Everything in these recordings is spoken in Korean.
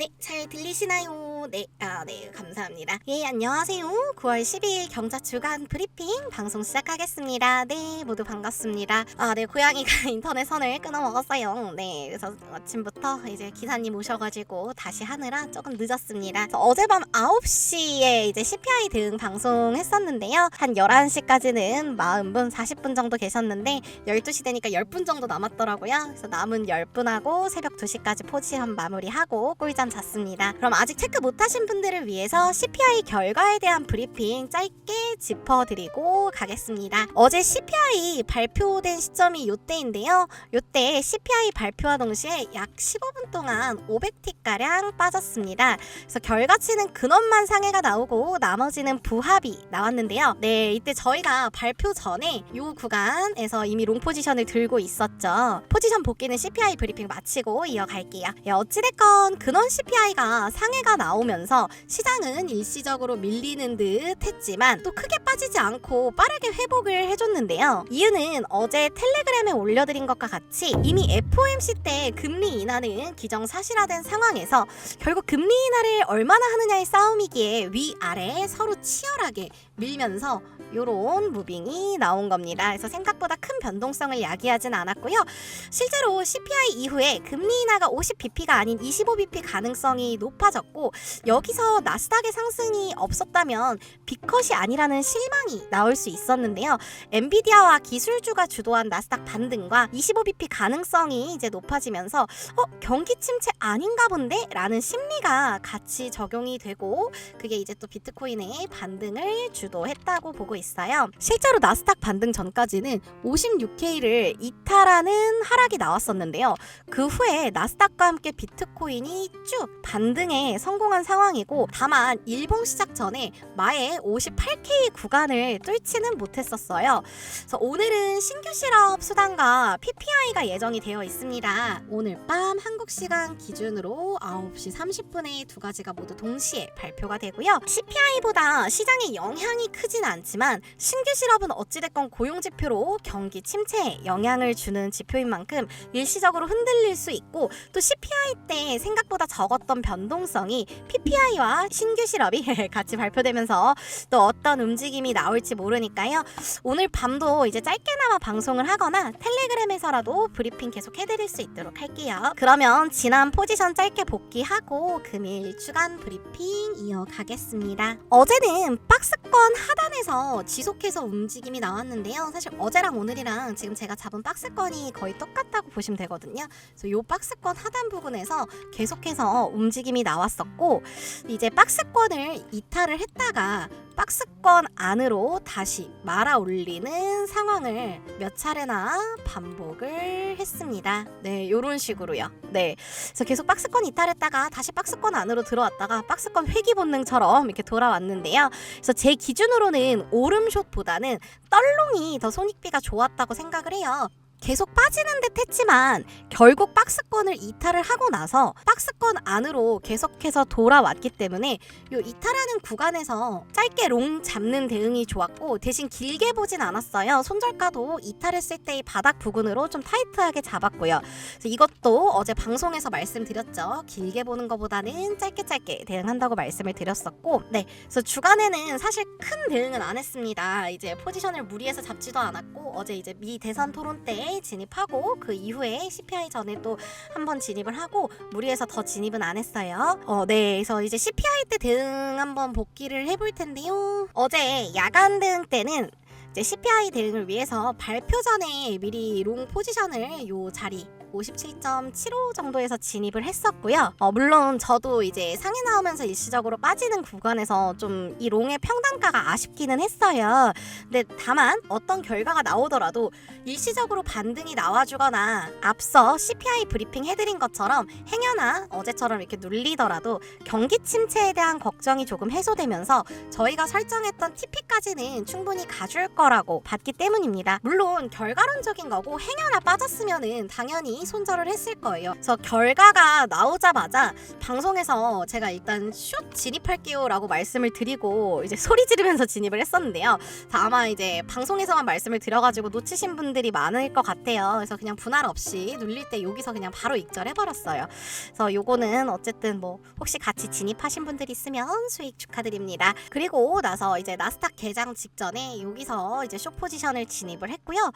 네, 잘 들리시나요? 네, 네, 감사합니다. 예, 안녕하세요. 9월 12일 경자 주간 브리핑 방송 시작하겠습니다. 네, 모두 반갑습니다. 네, 고양이가 인터넷 선을 끊어 먹었어요. 네, 그래서 아침부터 이제 기사님 오셔가지고 다시 하느라 조금 늦었습니다. 그래서 어젯밤 9시에 이제 CPI 대응 방송했었는데요. 한 11시까지는 40분, 40분 정도 계셨는데 12시 되니까 10분 정도 남았더라고요. 그래서 남은 10분하고 새벽 2시까지 포지션 마무리하고 꿀잠 잤습니다. 그럼 아직 체크 못하신 분들을 위해서 CPI 결과에 대한 브리핑 짧게 짚어드리고 가겠습니다. 어제 CPI 발표된 시점이 요때인데요. 요때 CPI 발표와 동시에 약 15분 동안 500T가량 빠졌습니다. 그래서 결과치는 근원만 상해가 나오고 나머지는 부합이 나왔는데요. 네, 이때 저희가 발표 전에 이 구간에서 이미 롱 포지션을 들고 있었죠. 포지션 복귀는 CPI 브리핑 마치고 이어갈게요. 어찌됐건 근원 CPI가 상해가 나오면서 시장은 일시적으로 밀리는 듯 했지만 또 크게 빠지지 않고 빠르게 회복을 해줬는데요. 이유는 어제 텔레그램에 올려드린 것과 같이 이미 FOMC 때 금리 인하는 기정사실화된 상황에서 결국 금리 인하를 얼마나 하느냐의 싸움이기에 위아래 서로 치열하게 밀면서 요런 무빙이 나온 겁니다. 그래서 생각보다 큰 변동성을 야기하진 않았고요. 실제로 CPI 이후에 금리 인하가 50bp가 아닌 25bp 가능성이 높아졌고 여기서 나스닥의 상승이 없었다면 빅컷이 아니라는 실망이 나올 수 있었는데요. 엔비디아와 기술주가 주도한 나스닥 반등과 25bp 가능성이 이제 높아지면서 경기 침체 아닌가 본데? 라는 심리가 같이 적용이 되고 그게 이제 또 비트코인의 반등을 주도했다고 보고 있어요. 실제로 나스닥 반등 전까지는 56K를 이탈하는 하락이 나왔었는데요. 그 후에 나스닥과 함께 비트코인이 쭉 반등에 성공한 상황이고 다만 일봉 시작 전에 마의 58K 구간을 뚫지는 못했었어요. 그래서 오늘은 신규 실업 수단과 PPI가 예정이 되어 있습니다. 오늘 밤 한국 시간 기준으로 9시 30분에 두 가지가 모두 동시에 발표가 되고요. CPI보다 시장에 영향이 크진 않지만 신규 실업은 어찌됐건 고용지표로 경기 침체에 영향을 주는 지표인 만큼 일시적으로 흔들릴 수 있고 또 CPI 때 생각보다 적었던 변동성이 PPI와 신규 실업이 같이 발표되면서 또 어떤 움직임이 나올지 모르니까요. 오늘 밤도 이제 짧게나마 방송을 하거나 텔레그램에서라도 브리핑 계속 해드릴 수 있도록 할게요. 그러면 지난 포지션 짧게 복귀하고 금일 주간 브리핑 이어가겠습니다. 어제는 박스권 하단에서 지속해서 움직임이 나왔는데요. 사실 어제랑 오늘이랑 지금 제가 잡은 박스권이 거의 똑같다고 보시면 되거든요. 그래서 이 박스권 하단 부분에서 계속해서 움직임이 나왔었고 이제 박스권을 이탈을 했다가 박스권 안으로 다시 말아 올리는 상황을 몇 차례나 반복을 했습니다. 네, 요런 식으로요. 네, 그래서 계속 박스권 이탈했다가 다시 박스권 안으로 들어왔다가 박스권 회귀 본능처럼 이렇게 돌아왔는데요. 그래서 제 기준으로는 오름숏보다는 떨롱이 더 손익비가 좋았다고 생각을 해요. 계속 빠지는 듯 했지만 결국 박스권을 이탈을 하고 나서 박스권 안으로 계속해서 돌아왔기 때문에 요 이탈하는 구간에서 짧게 롱 잡는 대응이 좋았고 대신 길게 보진 않았어요. 손절가도 이탈했을 때의 바닥 부근으로 좀 타이트하게 잡았고요. 그래서 이것도 어제 방송에서 말씀드렸죠. 길게 보는 것보다는 짧게 대응한다고 말씀을 드렸었고 네, 그래서 주간에는 사실 큰 대응은 안 했습니다. 이제 포지션을 무리해서 잡지도 않았고 어제 이제 미 대선 토론 때 진입하고 그 이후에 CPI 전에 또 한번 진입을 하고 무리해서 더 진입은 안 했어요. 네, 그래서 이제 CPI 때 대응 한번 복귀를 해볼 텐데요. 어제 야간 대응 때는 이제 CPI 대응을 위해서 발표 전에 미리 롱 포지션을 요 자리 57.75 정도에서 진입을 했었고요. 물론 저도 이제 상해 나오면서 일시적으로 빠지는 구간에서 좀 이 롱의 평단가가 아쉽기는 했어요. 근데 다만 어떤 결과가 나오더라도 일시적으로 반등이 나와주거나 앞서 CPI 브리핑 해드린 것처럼 행여나 어제처럼 이렇게 눌리더라도 경기 침체에 대한 걱정이 조금 해소되면서 저희가 설정했던 TP까지는 충분히 가줄 거라 거라고 봤기 때문입니다. 물론 결과론적인 거고 행여나 빠졌으면은 당연히 손절을 했을 거예요. 그래서 결과가 나오자마자 방송에서 제가 일단 슛 진입할게요 라고 말씀을 드리고 이제 소리 지르면서 진입을 했었는데요. 아마 이제 방송에서만 말씀을 드려가지고 놓치신 분들이 많을 것 같아요. 그래서 그냥 분할 없이 눌릴 때 여기서 그냥 바로 익절해버렸어요. 그래서 요거는 어쨌든 뭐 혹시 같이 진입하신 분들 있으면 수익 축하드립니다. 그리고 나서 이제 나스닥 개장 직전에 여기서 이제 숏 포지션을 진입을 했고요.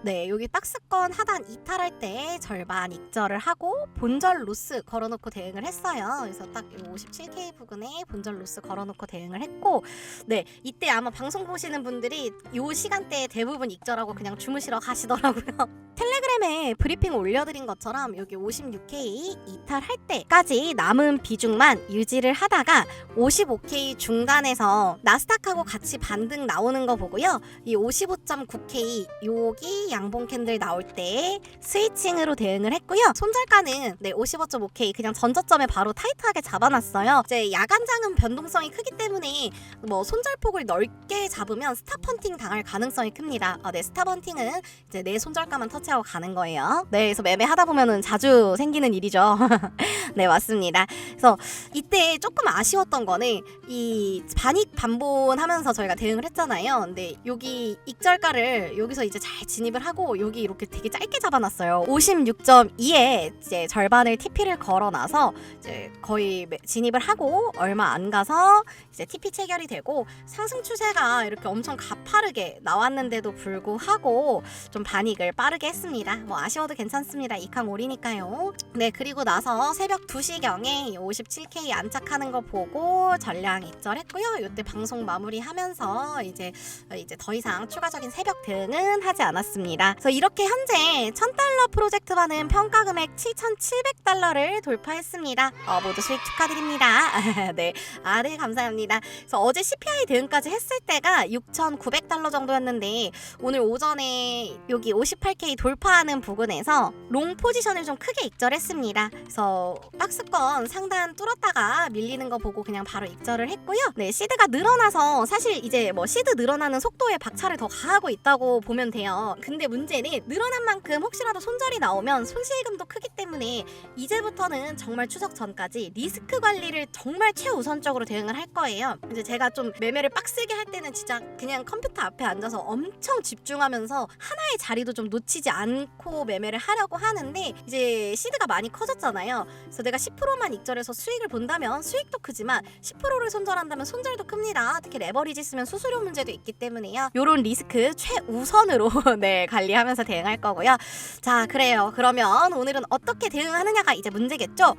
네, 여기 박스권 하단 이탈할 때 절반 익절을 하고 본절 로스 걸어놓고 대응을 했어요. 그래서 딱 57K 부근에 본절 로스 걸어놓고 대응을 했고, 네, 이때 아마 방송 보시는 분들이 요 시간대에 대부분 익절하고 그냥 주무시러 가시더라고요. 텔레그램에 브리핑 올려드린 것처럼 여기 56K 이탈할 때까지 남은 비중만 유지를 하다가 55K 중간에서 나스닥하고 같이 반등 나오는 거 보고요. 이 55.9K 여기 양봉 캔들 나올 때 스위칭으로 대응을 했고요. 손절가는 네 55.5K 그냥 전저점에 바로 타이트하게 잡아놨어요. 이제 야간장은 변동성이 크기 때문에 뭐 손절폭을 넓게 잡으면 스탑헌팅 당할 가능성이 큽니다. 네, 스탑헌팅은 이제 내 손절가만 터치하고 가는 거예요. 네, 그래서 매매하다 보면은 자주 생기는 일이죠. 네, 맞습니다. 그래서 이때 조금 아쉬웠던 거는 이 반익 반본하면서 저희가 대응을 했잖아요. 근데 여기 익절가를 여기서 이제 잘 진입을 하고 여기 이렇게 되게 짧게 잡아놨어요. 56.2에 이제 절반을 TP를 걸어놔서 이제 거의 진입을 하고 얼마 안 가서 이제 TP 체결이 되고 상승 추세가 이렇게 엄청 가파르게 나왔는데도 불구하고 좀 반익을 빠르게 했습니다. 뭐 아쉬워도 괜찮습니다. 이캉 올이니까요. 네, 그리고 나서 새벽 2시경에 57K 안착하는 거 보고 전량 익절했고요. 이때 방송 마무리하면서 이제 더 이상 추가적인 새벽 대응은 하지 않았습니다. 그래서 이렇게 현재 1000달러 프로젝트반은 평가 금액 7,700달러를 돌파했습니다. 모두 수익 축하드립니다. 네, 네, 감사합니다. 그래서 어제 CPI 대응까지 했을 때가 6,900달러 정도였는데 오늘 오전에 여기 58K 돌파하는 부근에서 롱 포지션을 좀 크게 익절했습니다. 그래서 박스권 상단 뚫었다가 밀리는 거 보고 그냥 바로 익절을 했고요. 네, 시드가 늘어나서 사실 이제 뭐 시드 늘어나는 속도에 박차를 더 가하고 있다고 보면 돼요. 근데 문제는 늘어난 만큼 혹시라도 손절이 나오면 손실금도 크기 때문에 이제부터는 정말 추석 전까지 리스크 관리를 정말 최우선적으로 대응을 할 거예요. 이제 제가 좀 매매를 빡세게 할 때는 진짜 그냥 컴퓨터 앞에 앉아서 엄청 집중하면서 하나의 자리도 좀 놓치지 않고 매매를 하려고 하는데 이제 시드가 많이 커졌잖아요. 그래서 내가 10%만 익절해서 수익을 본다면 수익도 크지만 10%를 손절한다면 손절도 큽니다. 특히 레버리지 쓰면 수수료 문제도 있기 때문에요. 요런 리스크 최우선으로 네, 관리하면서 대응할 거고요. 자, 그래요. 그러면 오늘은 어떻게 대응하느냐가 이제 문제겠죠?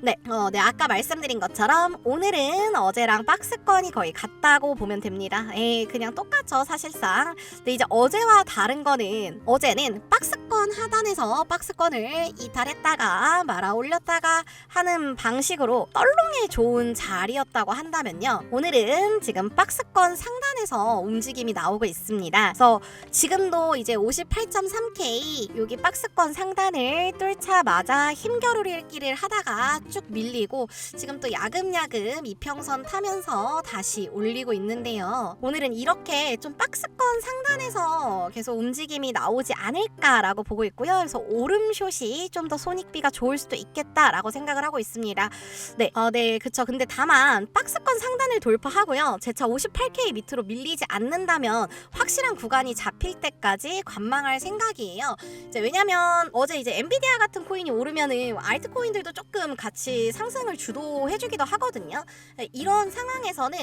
네, 아까 말씀드린 것처럼 오늘은 어제랑 박스권이 거의 같다고 보면 됩니다. 그냥 똑같죠, 사실상. 근데 이제 어제와 다른 거는 어제는 박스권 하단에서 박스권을 이탈했다가 말아 올렸다가 하는 방식으로 떨롱에 좋은 자리였다고 한다면요. 오늘은 지금 박스권 상단에서 움직임이 나오고 있습니다. 그래서 지금도 이제 58.3K 여기 박스권 상단을 뚫자마자 힘겨루기를 하다가 쭉 밀리고 지금 또 야금야금 이평선 타면서 다시 올리고 있는데요. 오늘은 이렇게 좀 박스권 상단에서 계속 움직임이 나오지 않을까라고 보고 있고요. 그래서 오름숏이 좀 더 손익비가 좋을 수도 있겠다라고 생각을 하고 있습니다. 네, 네, 그쵸. 근데 다만 박스권 상단을 돌파하고요. 재차 58K 밑으로 밀리지 않는다면 확실한 구간이 잡힐 때까지 관망할 생각이에요. 이제 왜냐면 어제 이제 엔비디아 같은 코인이 오르면은 알트코인들도 조금 같이 상승을 주도해주기도 하거든요. 이런 상황에서는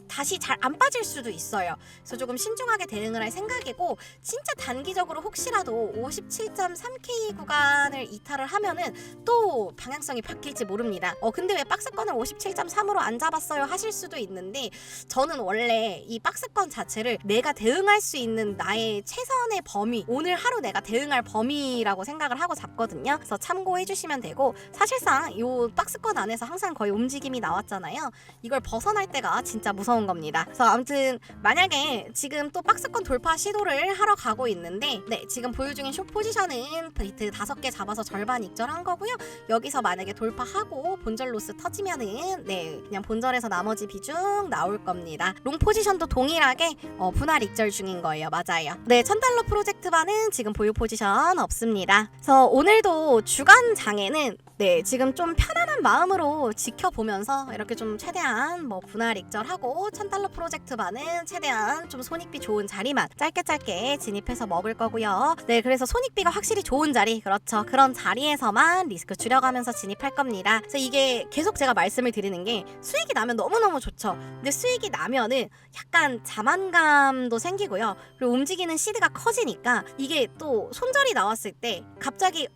다시 잘 안 빠질 수도 있어요. 그래서 조금 신중하게 대응을 할 생각이고 진짜 단기적으로 혹시라도 57.3K 구간을 이탈을 하면은 또 방향성이 바뀔지 모릅니다. 근데 왜 박스권을 57.3으로 안 잡았어요 하실 수도 있는데 저는 원래 이 박스권 자체를 내가 대응할 수 있는 나의 최선의 범위, 오늘 하루 내가 대응할 범위라고 생각을 하고 잡거든요. 그래서 참고해 주시면 되고 사실상 이 박스권 안에서 항상 거의 움직임이 나왔잖아요. 이걸 벗어날 때가 진짜 무서운 겁니다. 그래서 아무튼 만약에 지금 또 박스권 돌파 시도를 하러 가고 있는데 네, 지금 보유 중인 숏 포지션은 베이트 5개 잡아서 절반 익절한 거고요. 여기서 만약에 돌파하고 본절 로스 터지면은 네, 그냥 본절에서 나머지 비중 나올 겁니다. 롱 포지션도 동일하게 분할 익절 중인 거예요. 맞아요. 네, $1000 프로젝트반은 지금 보유 포지션 없습니다. 그래서 오늘도 주간 장에는 네, 지금 좀 편안한 마음으로 지켜보면서 이렇게 좀 최대한 뭐 분할 익절하고 $1000 프로젝트 반은 최대한 좀 손익비 좋은 자리만 짧게 진입해서 먹을 거고요. 네, 그래서 손익비가 확실히 좋은 자리, 그렇죠. 그런 자리에서만 리스크 줄여가면서 진입할 겁니다. 그래서 이게 계속 제가 말씀을 드리는 게 수익이 나면 너무너무 좋죠. 근데 수익이 나면은 약간 자만감도 생기고요. 그리고 움직이는 시드가 커지니까 이게 또 손절이 나왔을 때 갑자기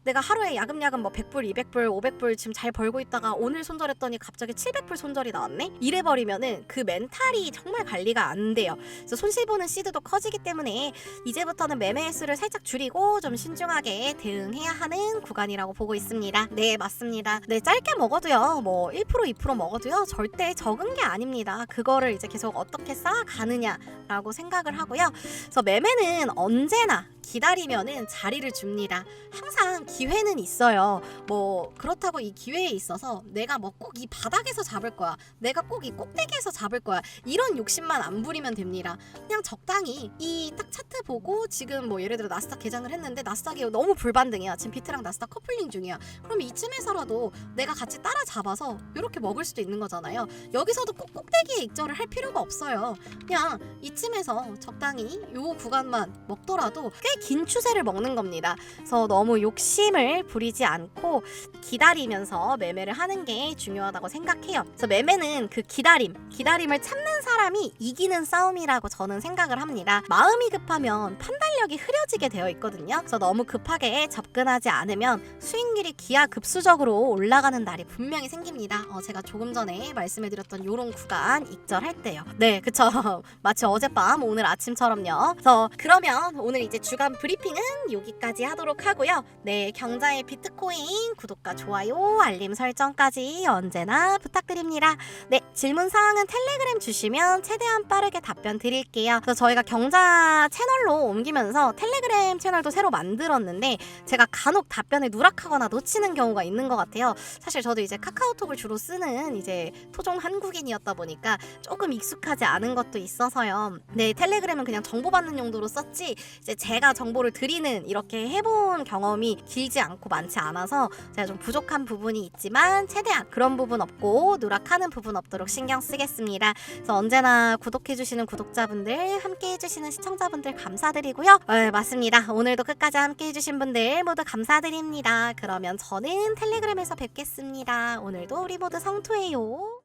내가 하루에 야금야금 뭐 100불, 200불, 500불 지금 잘 벌고 있다가 오늘 손절했더니 갑자기 700불 손절이 나왔네? 이래버리면은 그 멘탈이 정말 관리가 안 돼요. 그래서 손실보는 시드도 커지기 때문에 이제부터는 매매 횟수를 살짝 줄이고 좀 신중하게 대응해야 하는 구간이라고 보고 있습니다. 네, 맞습니다. 네, 짧게 먹어도요, 뭐 1%, 2% 먹어도요, 절대 적은 게 아닙니다. 그거를 이제 계속 어떻게 쌓아가느냐라고 생각을 하고요. 그래서 매매는 언제나 기다리면은 자리를 줍니다. 항상 기회는 있어요. 뭐 그렇다고 이 기회에 있어서 내가 뭐 꼭 이 바닥에서 잡을 거야, 내가 꼭 이 꼭대기에서 잡을 거야, 이런 욕심만 안 부리면 됩니다. 그냥 적당히 이 딱 차트 보고 지금 뭐 예를 들어 나스닥 개장을 했는데 나스닥이 너무 불반등이야. 지금 비트랑 나스닥 커플링 중이야. 그럼 이쯤에서라도 내가 같이 따라잡아서 이렇게 먹을 수도 있는 거잖아요. 여기서도 꼭 꼭대기에 익절을 할 필요가 없어요. 그냥 이쯤에서 적당히 요 구간만 먹더라도 꽤 긴 추세를 먹는 겁니다. 그래서 너무 욕심을 부리지 않고 기다리면서 매매를 하는 게 중요하다고 생각해요. 그래서 매매는 그 기다림을 참는 사람이 이기는 싸움이라고 저는 생각을 합니다. 마음이 급하면 판단력이 흐려지게 되어 있거든요. 그래서 너무 급하게 접근하지 않으면 수익률이 기하급수적으로 올라가는 날이 분명히 생깁니다. 제가 조금 전에 말씀해드렸던 요런 구간 익절할 때요. 네, 그쵸. 마치 어젯밤 오늘 아침처럼요. 그래서 그러면 오늘 이제 주간 브리핑은 여기까지 하도록 하고요. 네, 경자의 비트코인 구독과 좋아요, 알림 설정까지 언제나 부탁드립니다. 네, 질문사항은 텔레그램 주시면 최대한 빠르게 답변 드릴게요. 그래서 저희가 경자 채널로 옮기면서 텔레그램 채널도 새로 만들었는데 제가 간혹 답변을 누락하거나 놓치는 경우가 있는 것 같아요. 사실 저도 이제 카카오톡을 주로 쓰는 이제 토종 한국인이었다 보니까 조금 익숙하지 않은 것도 있어서요. 네, 텔레그램은 그냥 정보 받는 용도로 썼지 이제 제가 정보를 드리는 이렇게 해본 경험이 길지 않고 많지 않아서 제가 좀 부족한 부분이 있지만 최대한 그런 부분 없고 누락하는 부분 없도록 신경 쓰겠습니다. 그래서 언제나 구독해주시는 구독자분들, 함께해주시는 시청자분들 감사드리고요. 맞습니다. 오늘도 끝까지 함께해주신 분들 모두 감사드립니다. 그러면 저는 텔레그램에서 뵙겠습니다. 오늘도 우리 모두 성투해요.